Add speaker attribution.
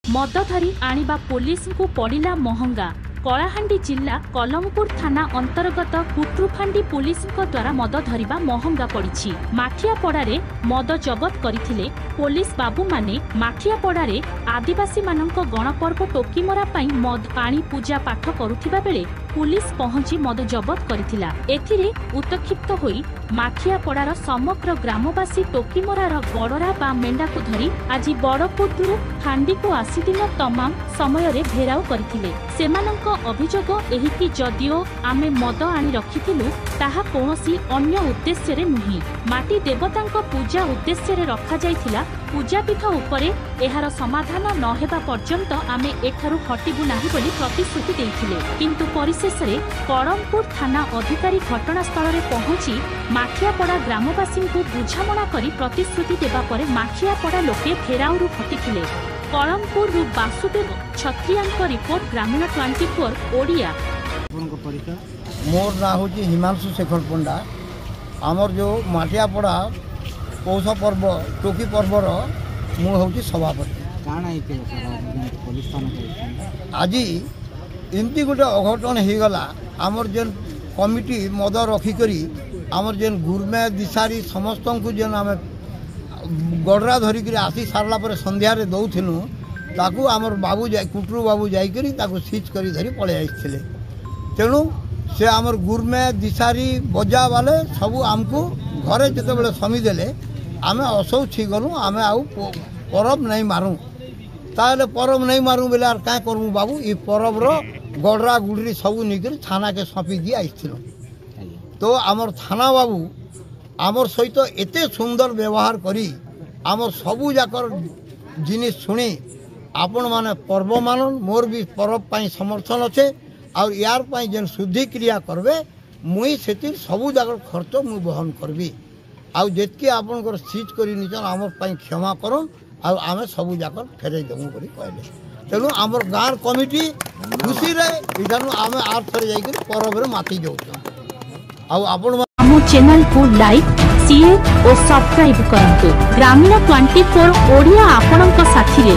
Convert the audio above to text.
Speaker 1: मद धरी आनिबा पुलिस को पड़िला महंगा। कलाहांडी जिला कलमपुर थाना अंतर्गत कुट्रुफांडी पुलिस द्वारा मद धरिबा महंगा पड़ी। माठियापड़ारे मद जबत करथिले पुलिस बाबू माने। माठियापड़ारे आदिवासी मानक गणपर्व टोकीमरा पई मद पानी पूजा पाठ करुथिबा बेले पुलिस पहुंची मद जबत करथिला। एथिरे उत्तक्षिप्त होई माठियापड़ार समग्र ग्रामवासी टोकीमरार गड़रा बा मेंढा को धरी आज बड़पुरु फांडी को आसीदिन तमाम समय रे घेराव करथिले। सेमानक अभियोग एही कि जदिओ आमे मद आनी रखिथिलु ताहा कोनोसी अन्य उद्देश्य रे नुही, माटी देवतांक पूजा उद्देश्य रे रखा जाइथिला। पूजापीठ उपरे एहार समाधान न हेबा पर्यंत आमे एठारु हटिबु नाही बोली प्रतिश्रुति देइथिले। किंतु परिशेष रे कलमपुर थाना अधिकारी घटनास्थल रे पहुंची माठियापड़ा ग्रामवासी को बुझामणा करी प्रतिश्रुति देबा परे माठियापड़ा लोके फेराउरु हटिथिले। कलमपुर वासुदेव छत्रियांक रिपोर्ट ग्रामीण 24 ओडिया।
Speaker 2: मोर ना हूँ हिमांशु शेखर पंडा। आमर जो माठियापड़ा पौष पर्व टोकी पर्वर मुझे सभापति। आज एमती गोटे अघटन हो गला। आमर जेन कमिटी मद रखिकरी आमर जेन गुरमे दिशारी समस्त को जेन आम गड़रा धरिक आसी सारा पर संध्यारे दौलू ताकू आमर बाबू कुट्रु बाबू जाइकरी ताकू सीज करी धरी पलि आसते। तेणु से आमर गुरमे दिशारी बजा वाले सबू आमको घरे जिते समी देले आमे असौछि गलु। आमे आउ परब नहीं मारू ताले परब नहीं मारू बेले आर क्या करूँ बाबू। ये परब रो गड़रा गुड़री सबू निकर थाना के सौंपी दी आइथिलु। तो आमर थाना बाबू आमर सहित एते सुंदर व्यवहार करी आमर सबू जाकर जिनिस शुणी आपण माने पर्व मानन। मोर भी परब पाई समर्थन अच्छे और यार पाई जेन शुद्धि क्रिया करबे मुई सेतिर सबू जाकर खर्च मुई बहन करबी। आउ जेतकी आपनकर सीज करी निचन आमर पाई क्षमा करन और आमे सबू जाकर फेरे देमु बोली कहले। तेणु आमर गाँव कमिटी खुशी रे इधानु आमे आर थरे जाई कर परब रे माती जाउ। आउ आपण
Speaker 1: हम चैनल को लाइक शेयर और सब्सक्राइब करंतु। ग्रामीण 24 ओडिया आपनक साथी रे।